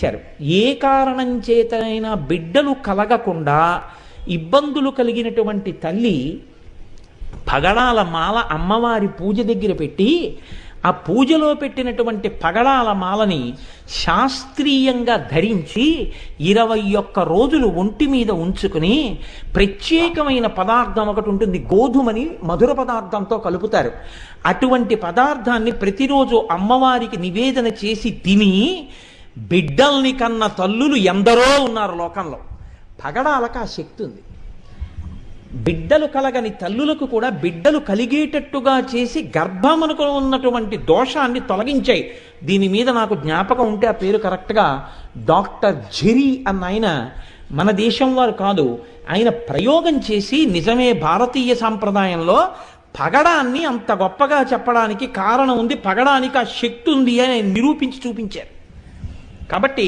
ఇచ్చారు. ఏ కారణం చేతనైనా బిడ్డలు కలగకుండా ఇబ్బందులు కలిగినటువంటి తల్లి పగడాల మాల అమ్మవారి పూజ దగ్గర పెట్టి ఆ పూజలో పెట్టినటువంటి పగడాల మాలని శాస్త్రీయంగా ధరించి 21 రోజులు ఒంటి మీద ఉంచుకుని ప్రత్యేకమైన పదార్థం ఒకటి ఉంటుంది, గోధుమని మధుర పదార్థంతో కలుపుతారు. అటువంటి పదార్థాన్ని ప్రతిరోజు అమ్మవారికి నివేదన చేసి తిని బిడ్డల్ని కన్న తల్లులు ఎందరో ఉన్నారు లోకంలో. పగడాలకు ఆ శక్తి ఉంది. బిడ్డలు కలగని తల్లులకు కూడా బిడ్డలు కలిగేటట్టుగా చేసి గర్భమునకు ఉన్నటువంటి దోషాన్ని తొలగించాయి. దీని మీద నాకు జ్ఞాపకం ఉంటే ఆ పేరు కరెక్ట్గా డాక్టర్ జెరీ అన్న ఆయన, మన దేశం వారు కాదు, ఆయన ప్రయోగం చేసి నిజమే భారతీయ సాంప్రదాయంలో పగడాన్ని అంత గొప్పగా చెప్పడానికి కారణం ఉంది, పగడానికి ఆ శక్తి ఉంది అని నిరూపించి చూపించారు. కాబట్టి